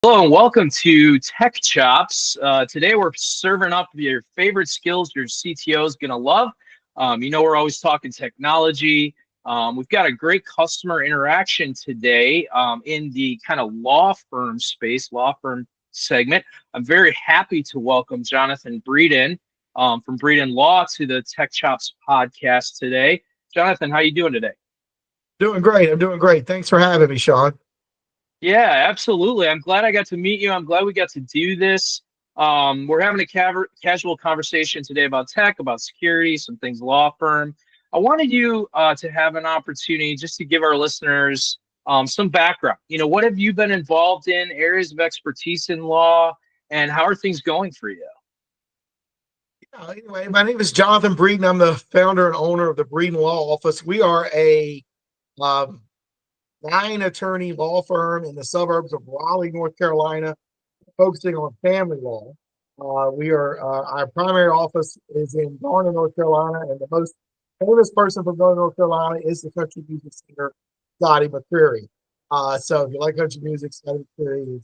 Hello and welcome to Tech Chops. Today we're serving up your favorite skills your CTO is going to love. We're always talking technology. We've got a great customer interaction today in the kind of law firm space, law firm segment. I'm very happy to welcome Jonathan Breeden from Breeden Law to the Tech Chops podcast today. Jonathan, how you doing today? Doing great. I'm doing great. Thanks for having me, Sean. Yeah, absolutely. I'm glad I got to meet you. I'm glad we got to do this. We're having a casual conversation today about tech, about security, some things law firm. I wanted you to have an opportunity just to give our listeners some background. What have you been involved in, areas of expertise in law, and how are things going for you? Anyway, my name is Jonathan Breeden. I'm the founder and owner of the Breeden Law Office. We are a 9-attorney law firm in the suburbs of Raleigh, North Carolina, focusing on family law. Our primary office is in Garner, North Carolina, and the most famous person from Garner, North Carolina is the country music singer Scotty McCreery. So if you like country music, Scotty McCreery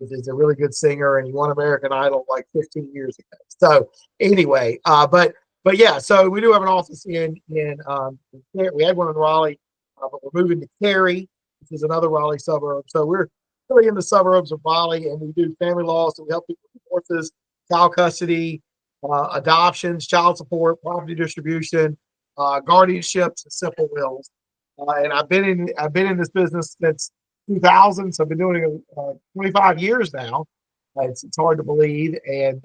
is a really good singer, and he won American Idol like 15 years ago. So anyway, but yeah, so we do have an office in we had one in Raleigh, but we're moving to Cary, which is another Raleigh suburb. So we're really in the suburbs of Raleigh, and we do family law. So we help people with divorces, child custody, adoptions, child support, property distribution, guardianships, and simple wills. And I've been in this business since 2000. So I've been doing it 25 years now. It's hard to believe, and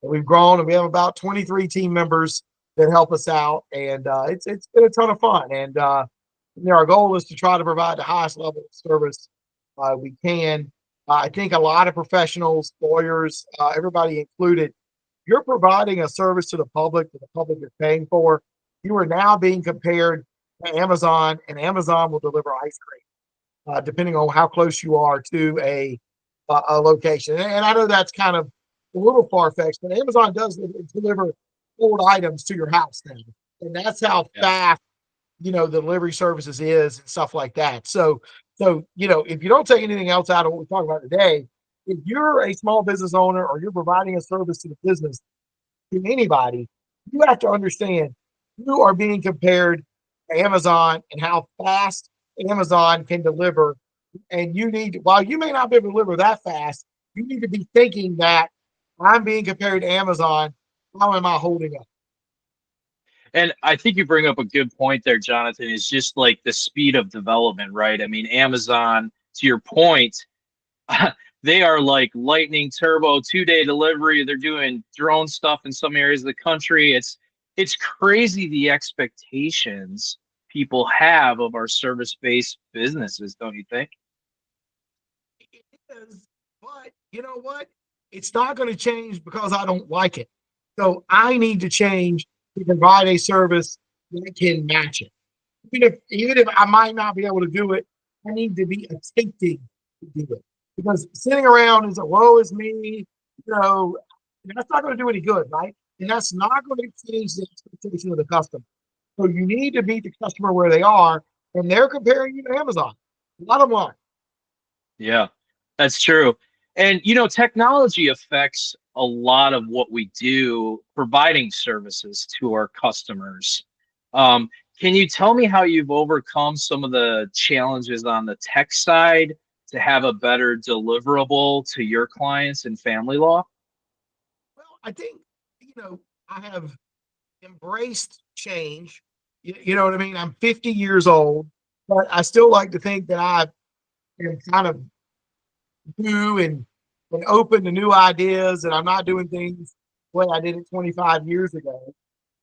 we've grown, and we have about 23 team members that help us out, and it's been a ton of fun. And our goal is to try to provide the highest level of service we can. I think a lot of professionals, lawyers, everybody included, you're providing a service to the public that the public is paying for. You are now being compared to Amazon, and Amazon will deliver ice cream, depending on how close you are to a location. And I know that's kind of a little far-fetched, but Amazon does deliver old items to your house now. And that's how fast, the delivery services is and stuff like that. So, if you don't take anything else out of what we talk about today, if you're a small business owner or you're providing a service to the business, to anybody, you have to understand you are being compared to Amazon and how fast Amazon can deliver. And while you may not be able to deliver that fast, you need to be thinking that I'm being compared to Amazon. How am I holding up? And I think you bring up a good point there, Jonathan, is just like the speed of development, right? I mean, Amazon, to your point, they are like lightning turbo 2-day delivery. They're doing drone stuff in some areas of the country. It's crazy the expectations people have of our service-based businesses, don't you think? It is, but you know what? It's not going to change because I don't like it. So I need to change to provide a service that can match it. Even if I might not be able to do it, I need to be attempting to do it. Because sitting around is a woe is me, that's not going to do any good, right? And that's not going to change the expectation of the customer. So you need to meet the customer where they are, and they're comparing you to Amazon. Bottom line. Yeah, that's true. And technology affects a lot of what we do, providing services to our customers. Um, can you tell me how you've overcome some of the challenges on the tech side to have a better deliverable to your clients in family law? Well, I think, I have embraced change. You know what I mean? I'm 50 years old, but I still like to think that I am kind of new and open to new ideas, and I'm not doing things the way I did it 25 years ago.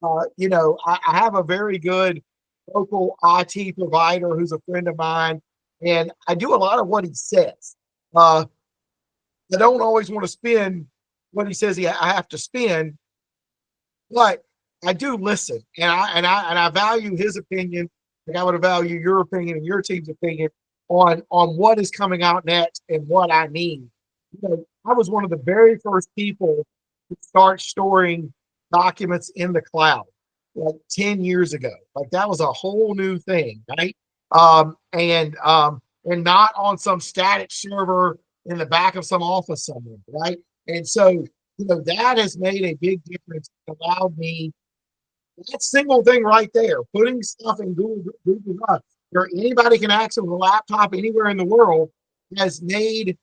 I have a very good local IT provider who's a friend of mine, and I do a lot of what he says. I don't always want to spend what he says I have to spend, but I do listen, and I value his opinion, and I would value your opinion and your team's opinion on what is coming out next and what I need. I was one of the very first people to start storing documents in the cloud like 10 years ago. Like that was a whole new thing, right? And not on some static server in the back of some office somewhere, right? And so, that has made a big difference. It allowed me that single thing right there, putting stuff in Google Drive, where anybody can access a laptop anywhere in the world, has made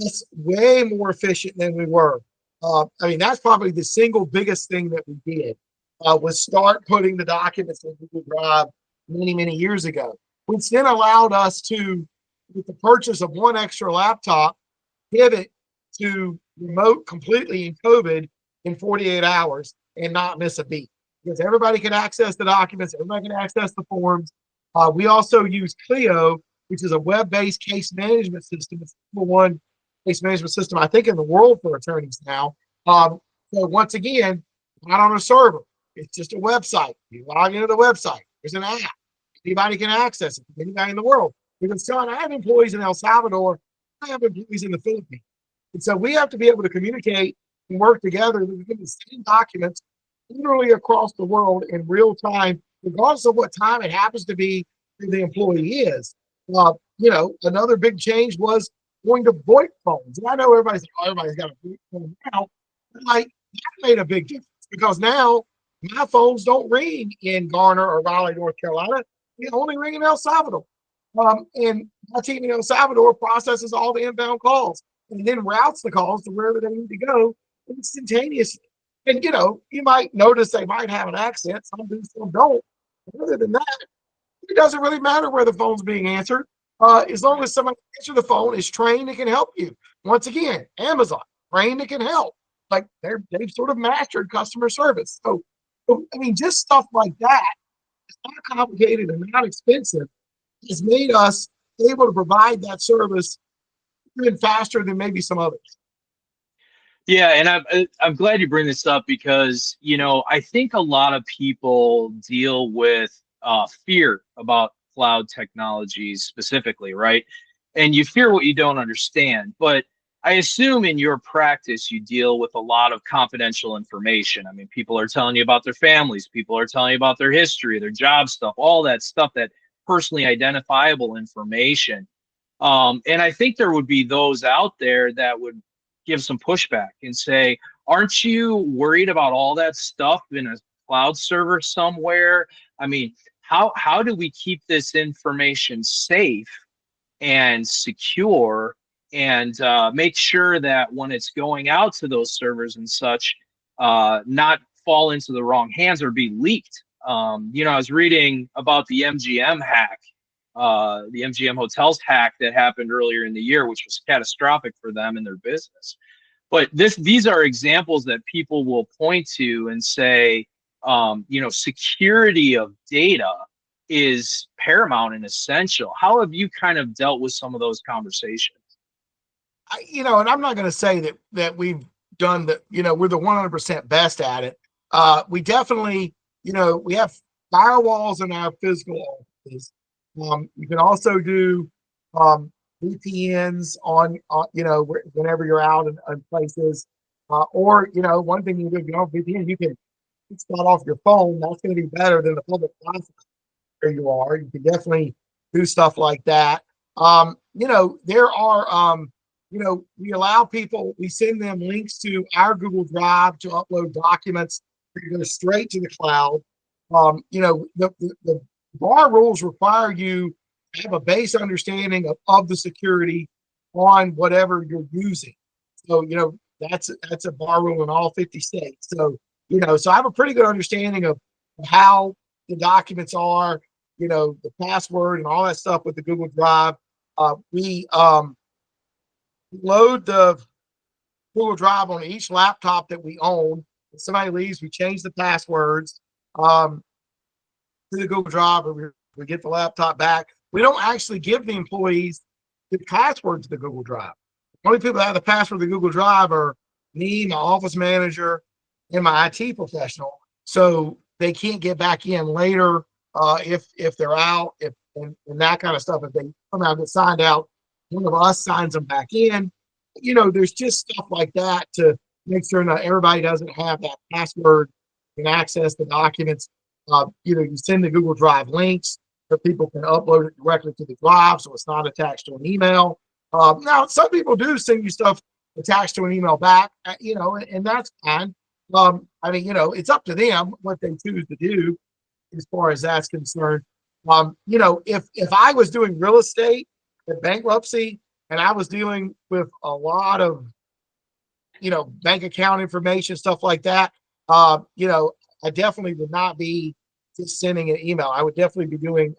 us way more efficient than we were. I mean, that's probably the single biggest thing that we did was start putting the documents in Google Drive many, many years ago, which then allowed us to, with the purchase of one extra laptop, pivot to remote completely in COVID in 48 hours and not miss a beat because everybody can access the documents, everybody can access the forms. We also use Clio, which is a web-based case management system. It's the number one case management system, I think, in the world for attorneys now. So once again, not on a server. It's just a website. You log into the website. There's an app. Anybody can access it. Anybody in the world. Because, John, I have employees in El Salvador. I have employees in the Philippines. And so we have to be able to communicate and work together with the same documents literally across the world in real time, regardless of what time it happens to be who the employee is. Another big change was going to VoIP phones. And I know everybody's got a VoIP phone now. Like, that made a big difference because now my phones don't ring in Garner or Raleigh, North Carolina. They only ring in El Salvador. And my team in El Salvador processes all the inbound calls and then routes the calls to wherever they need to go instantaneously. And, you might notice they might have an accent. Some do, some don't. But other than that, it doesn't really matter where the phone's being answered. As long as somebody answers the phone is trained and can help you. Once again, Amazon, trained and can help. Like they've sort of mastered customer service. So, I mean, just stuff like that. It's not complicated and not expensive. Has made us able to provide that service even faster than maybe some others. Yeah, and I'm glad you bring this up because I think a lot of people deal with fear about cloud technologies specifically, right? And you fear what you don't understand. But I assume in your practice you deal with a lot of confidential information. I mean, people are telling you about their families, people are telling you about their history, their job stuff, all that stuff, that personally identifiable information. And I think there would be those out there that would give some pushback and say, aren't you worried about all that stuff in a cloud server somewhere? I mean, how do we keep this information safe and secure and make sure that when it's going out to those servers and such, not fall into the wrong hands or be leaked? I was reading about the MGM hack, the MGM Hotels hack that happened earlier in the year, which was catastrophic for them and their business. But these are examples that people will point to and say, security of data is paramount and essential. How have you kind of dealt with some of those conversations? And I'm not going to say that we've done that. We're the 100% best at it. We definitely, we have firewalls in our physical offices. You can also do VPNs on, whenever you're out in places. Or, one thing you do, if you don't have VPN, you can start off your phone. That's going to be better than the public Wi-Fi where you are. You can definitely do stuff like that. There are, we allow people, we send them links to our Google Drive to upload documents that go straight to the cloud. The bar rules require you to have a base understanding of the security on whatever you're using. So, that's a bar rule in all 50 states. So, so I have a pretty good understanding of how the documents are, the password and all that stuff with the Google Drive. We load the Google Drive on each laptop that we own. If somebody leaves, we change the passwords to the Google Drive, or we get the laptop back. We don't actually give the employees the password to the Google Drive. The only people that have the password to the Google Drive are me, my office manager, and my IT professional. So they can't get back in later if they're out, and that kind of stuff. If they somehow get signed out, one of us signs them back in. There's just stuff like that to make sure that everybody doesn't have that password and access the documents. You send the Google Drive links so people can upload it directly to the drive, so it's not attached to an email. Now, some people do send you stuff attached to an email back, and that's fine. I mean, it's up to them what they choose to do as far as that's concerned. If I was doing real estate at bankruptcy and I was dealing with a lot of, bank account information, stuff like that, I definitely would not be just sending an email. I would definitely be doing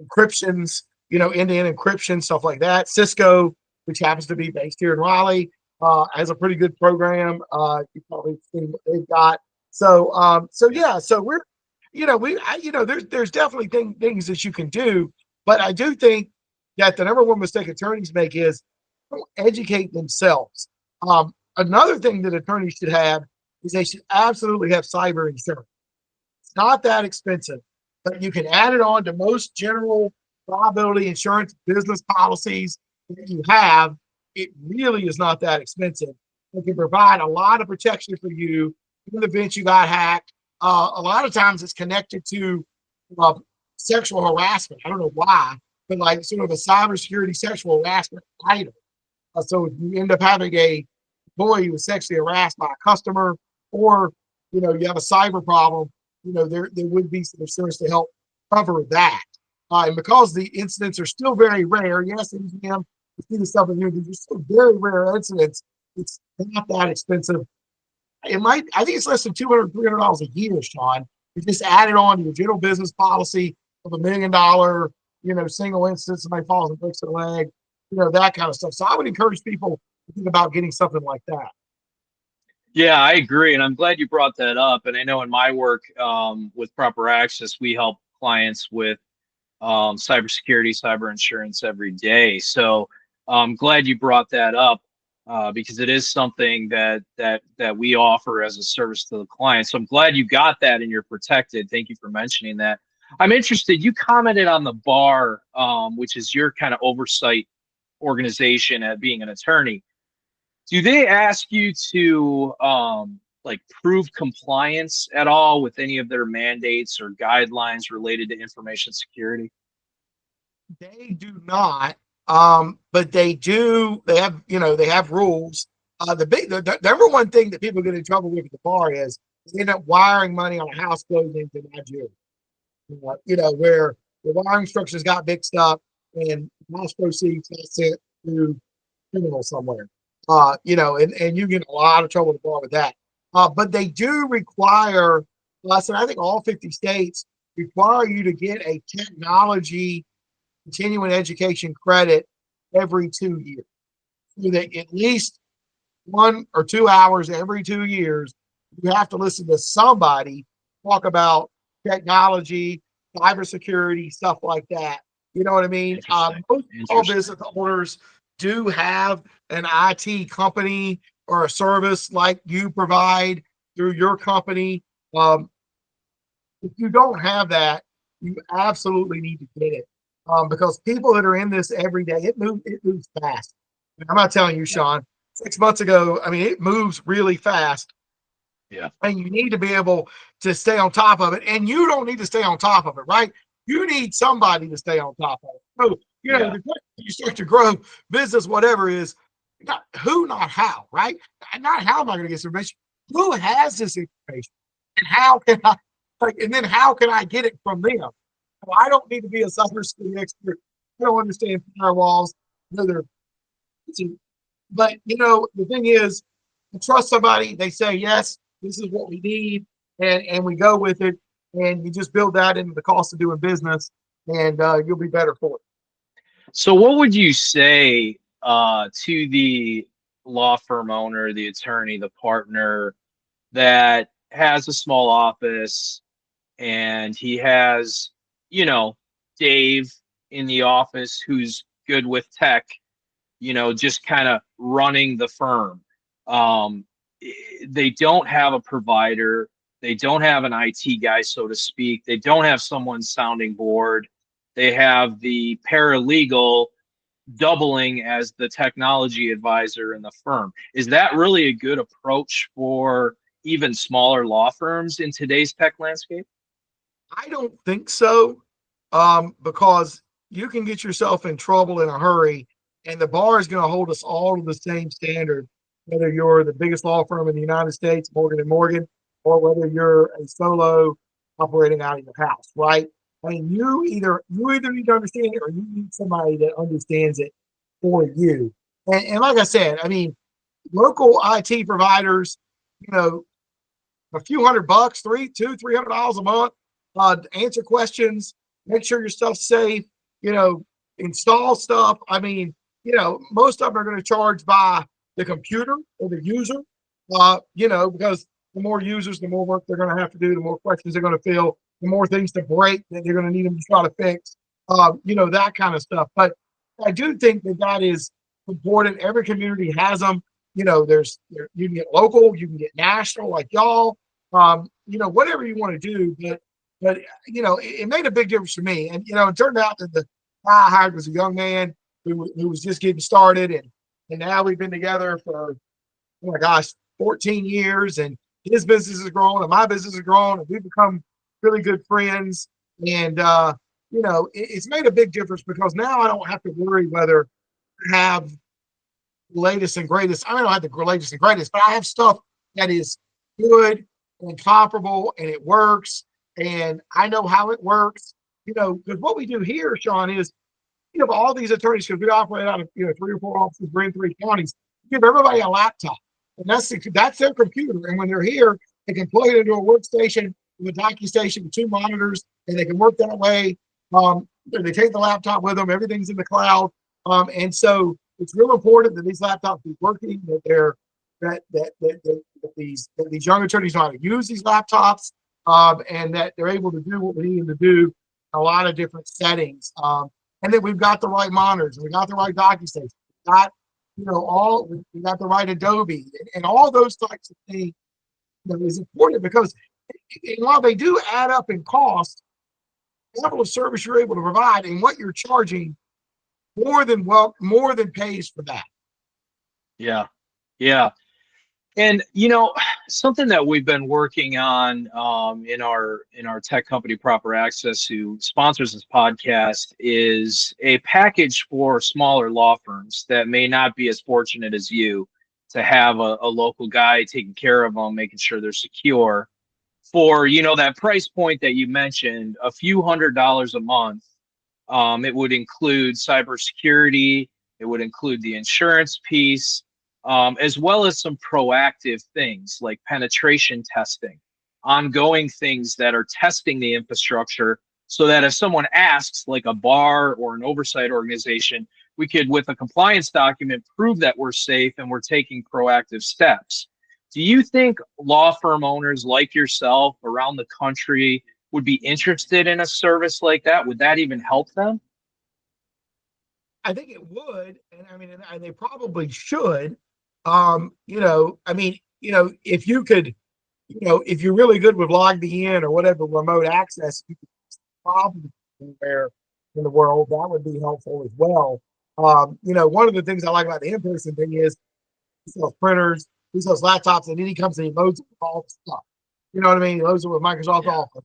encryptions, end-to-end encryption, stuff like that. Cisco, which happens to be based here in Raleigh, has a pretty good program. You probably seen what they've got. So yeah. So we're, there's definitely things that you can do, but I do think that the number one mistake attorneys make is don't educate themselves. Another thing that attorneys should have is they should absolutely have cyber insurance. It's not that expensive, but you can add it on to most general liability insurance business policies that you have. It really is not that expensive. It can provide a lot of protection for you in the event you got hacked. A lot of times it's connected to uh, sexual harassment. I don't know why, but like sort of a cybersecurity sexual harassment item. So if you end up having a employee who was sexually harassed by a customer, or you have a cyber problem, there would be some insurance to help cover that. And because the incidents are still very rare, yes, MGM, you see the stuff in here, these are still very rare incidents. It's not that expensive. I think it's less than $200, $300 a year, Sean. You just add it on to your general business policy of $1 million, single instance, somebody falls and breaks their leg, that kind of stuff. So I would encourage people to think about getting something like that. Yeah, I agree. And I'm glad you brought that up. And I know in my work with Proper Access, we help clients with cybersecurity, cyber insurance every day. So I'm glad you brought that up because it is something that we offer as a service to the client. So I'm glad you got that and you're protected. Thank you for mentioning that. I'm interested. You commented on the bar, which is your kind of oversight organization at being an attorney. Do they ask you to like prove compliance at all with any of their mandates or guidelines related to information security? They do not, but they do. They have rules. The number one thing that people get in trouble with at the bar is they end up wiring money on a house closing to Nigeria. Where the wiring structures got mixed up and house proceeds got sent to criminals somewhere. And you get a lot of trouble at the bar with that. But they do require us, and I think all 50 states require you to get a technology continuing education credit every 2 years. So that at least 1 or 2 hours every 2 years, you have to listen to somebody talk about technology, cybersecurity, stuff like that. You know what I mean? Most small business owners do have an IT company or a service like you provide through your company. If you don't have that, you absolutely need to get it because people that are in this every day, it moves fast. I'm not telling you, Sean. 6 months ago, I mean, it moves really fast. Yeah. And you need to be able to stay on top of it. And you don't need to stay on top of it, right? You need somebody to stay on top of it. So, you start to grow business, whatever is, not who, not how, right? Not how am I going to get this information? Who has this information? And how can I, and then how can I get it from them? So I don't need to be a cybersecurity expert. I don't understand firewalls. But the thing is, I trust somebody. They say yes, this is what we need, and we go with it, and you just build that into the cost of doing business, and you'll be better for it. So what would you say to the law firm owner, the attorney, the partner that has a small office and he has, Dave in the office who's good with tech, just kind of running the firm. They don't have a provider. They don't have an IT guy, so to speak. They don't have someone sounding board. They have the paralegal doubling as the technology advisor in the firm. Is that really a good approach for even smaller law firms in today's tech landscape? I don't think so, because you can get yourself in trouble in a hurry And the bar is going to hold us all to the same standard, whether you're the biggest law firm in the United States, Morgan and Morgan, or whether you're a solo operating out of your house, right? I mean, you either need to understand it or you need somebody that understands it for you. And like I said, I mean, local IT providers, you know, a few $100, $300 a month, answer questions, make sure your stuff's safe, you know, install stuff. I mean, you know, most of them are going to charge by the computer or the user, you know, because the more users, the more work they're going to have to do, the more questions they're going to fill, the more things to break that they're going to need them to try to fix, you know, that kind of stuff. But I do think that is important. Every community has them. You know, you can get local, you can get national, like y'all. You know, whatever you want to do, but you know, it made a big difference for me. And you know, it turned out that the guy I hired was a young man who was just getting started, and now we've been together for, oh my gosh, 14 years, and his business has grown and my business has grown, and we've become really good friends. And you know, it's made a big difference because now I don't have to worry whether I have the latest and greatest. I mean, I don't have the latest and greatest, but I have stuff that is good and comparable, and it works, and I know how it works. You know, because what we do here, Sean, is you know all these attorneys, because we operate out of 3 or 4 offices, we're in 3 counties. Give everybody a laptop, and that's their computer. And when they're here, they can plug it into a workstation with a docking station with 2 monitors, and they can work that way. They take the laptop with them. Everything's in the cloud, and so it's real important that these laptops be working. That these young attorneys know how to use these laptops, and that they're able to do what we need them to do in a lot of different settings. And then we've got the right monitors, and we got the right docking stations. We got we got the right Adobe, and all those types of things. That is important because while they do add up in cost, the level of service you're able to provide and what you're charging more than pays for that. Yeah. Yeah. And you know, something that we've been working on in our tech company Proper Access, who sponsors this podcast, is a package for smaller law firms that may not be as fortunate as you to have a local guy taking care of them, making sure they're secure. For that price point that you mentioned, a few $100s a month, it would include cybersecurity, it would include the insurance piece, as well as some proactive things like penetration testing, ongoing things that are testing the infrastructure so that if someone asks, like a bar or an oversight organization, we could, with a compliance document, prove that we're safe and we're taking proactive steps. Do you think law firm owners like yourself around the country would be interested in a service like that? Would that even help them? I think it would, and I mean, and they probably should. I mean, if you could, if you're really good with log me in or whatever remote access, you could probably anywhere in the world, that would be helpful as well. One of the things I like about the in-person thing is he sells printers, he sells laptops, and then he comes and he loads it with all the stuff. You know what I mean? He loads it with Microsoft Office.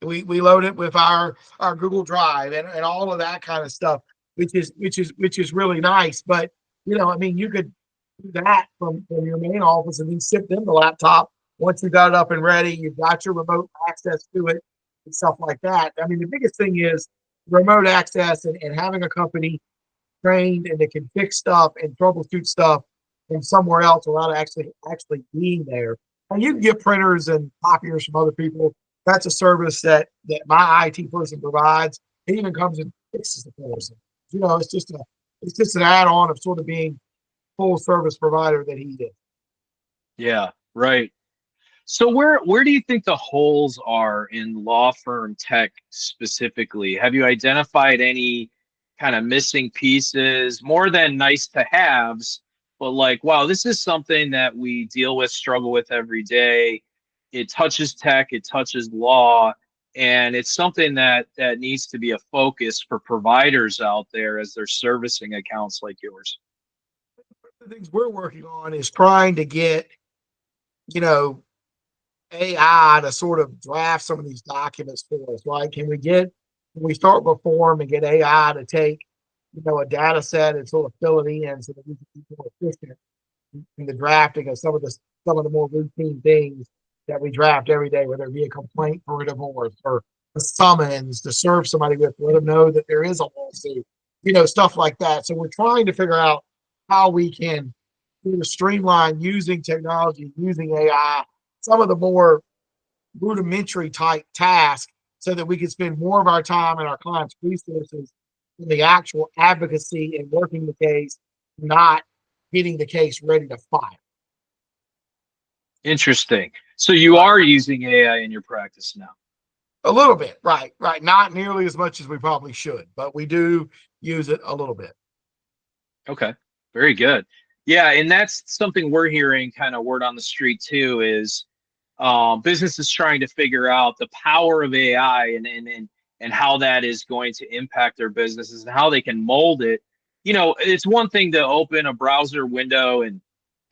We load it with our Google Drive and all of that kind of stuff, which is really nice. But I mean, you could do that from your main office and then ship them the laptop once you got it up and ready. You've got your remote access to it and stuff like that. I mean, the biggest thing is remote access and having a company trained and that can fix stuff and troubleshoot stuff from somewhere else without actually being there. And you can get printers and copiers from other people. That's a service that my IT person provides. It even comes and fixes the person. It's just an add-on of sort of being full service provider that he is. Yeah, right. So where do you think the holes are in law firm tech specifically? Have you identified any kind of missing pieces, more than nice to haves, but like, wow, this is something that we deal with, struggle with every day. It touches tech, it touches law, and it's something that needs to be a focus for providers out there as they're servicing accounts like yours. The things we're working on is trying to get, AI to sort of draft some of these documents for us, right? Can we start with form and get AI to take a data set and sort of fill it in so that we can be more efficient in the drafting of some of the more routine things that we draft every day, whether it be a complaint for a divorce or a summons to serve somebody with, let them know that there is a lawsuit, stuff like that. So we're trying to figure out how we can streamline using technology, using AI, some of the more rudimentary type tasks so that we can spend more of our time and our clients' resources in the actual advocacy and working the case, not getting the case ready to file. Interesting. So you Right. are using AI in your practice now. A little bit, right. Not nearly as much as we probably should, but we do use it a little bit. Okay, very good. Yeah, and that's something we're hearing kind of word on the street too is businesses trying to figure out the power of AI and how that is going to impact their businesses and how they can mold it. It's one thing to open a browser window and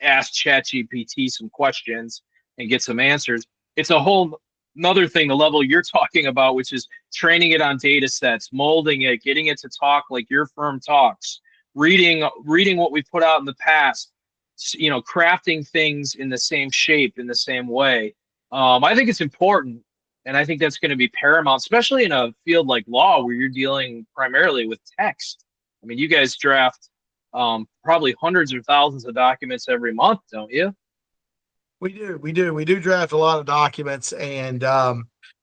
ask ChatGPT some questions and get some answers. It's a whole another thing, the level you're talking about, which is training it on data sets, molding it, getting it to talk like your firm talks, reading what we put out in the past, crafting things in the same shape, in the same way. I think it's important, and I think that's going to be paramount, especially in a field like law where you're dealing primarily with text. I mean, you guys draft probably hundreds or thousands of documents every month, don't you? We do draft a lot of documents, and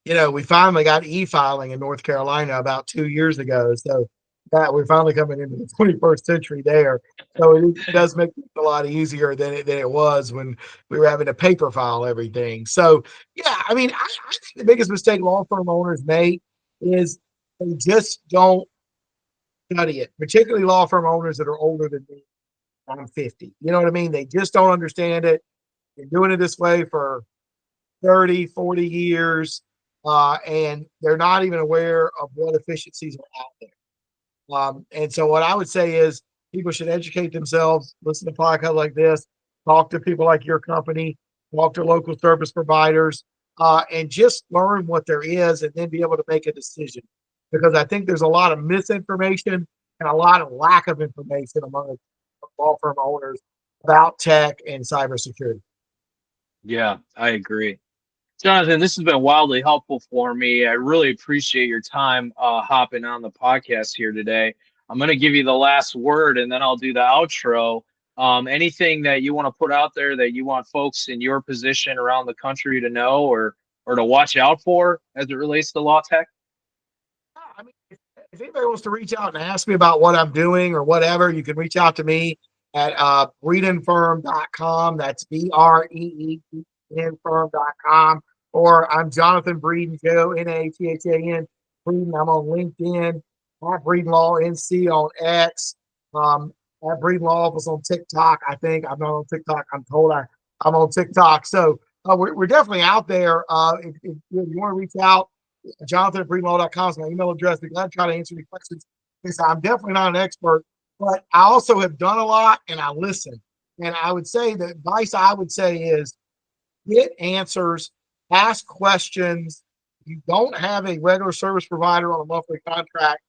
we finally got e-filing in North Carolina about 2 years ago. So that we're finally coming into the 21st century there. So it does make it a lot easier than it was when we were having to paper file everything. So yeah, I mean, I think the biggest mistake law firm owners make is they just don't study it, particularly law firm owners that are older than me. I'm 50. You know what I mean? They just don't understand it. Been doing it this way for 30, 40 years, and they're not even aware of what efficiencies are out there. And so what I would say is people should educate themselves, listen to podcasts like this, talk to people like your company, talk to local service providers, and just learn what there is and then be able to make a decision. Because I think there's a lot of misinformation and a lot of lack of information among law firm owners about tech and cybersecurity. Yeah, I agree. Jonathan, this has been wildly helpful for me. I really appreciate your time hopping on the podcast here today. I'm going to give you the last word and then I'll do the outro. Anything that you want to put out there that you want folks in your position around the country to know or to watch out for as it relates to law tech? I mean, if anybody wants to reach out and ask me about what I'm doing or whatever, you can reach out to me at breedenfirm.com. That's BREEDN firm.com. Or I'm Jonathan Breeden, JONATHAN Breeden. I'm on LinkedIn, at Breeden Law NC on X, at Breeden Law Office on TikTok. I think I'm not on TikTok. I'm told I'm on TikTok. So we're definitely out there. If you want to reach out, Jonathan at breedenlaw.com is my email address. Because I try to answer any questions. Because I'm definitely not an expert, but I also have done a lot and I listen. And I would say the advice I would say is get answers, ask questions. If you don't have a regular service provider on a monthly contract,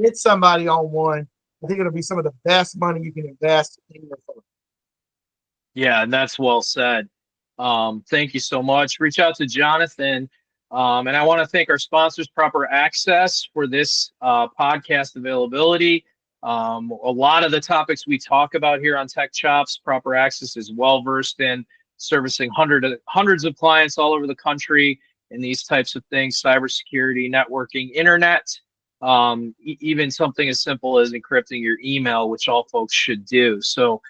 get somebody on one. I think it'll be some of the best money you can invest in your firm. Yeah, and that's well said. Thank you so much. Reach out to Jonathan. And I want to thank our sponsors, Proper Access, for this podcast availability. A lot of the topics we talk about here on Tech Chops, Proper Access is well versed in servicing hundreds of clients all over the country in these types of things: cybersecurity, networking, internet, even something as simple as encrypting your email, which all folks should do. So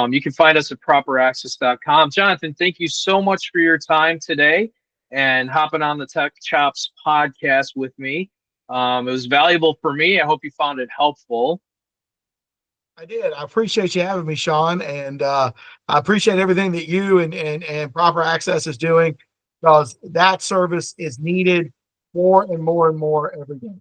you can find us at properaccess.com. Jonathan, thank you so much for your time today and hopping on the Tech Chops podcast with me. It was valuable for me. I hope you found it helpful. I did. I appreciate you having me, Sean, and I appreciate everything that you and Proper Access is doing because that service is needed more and more and more every day.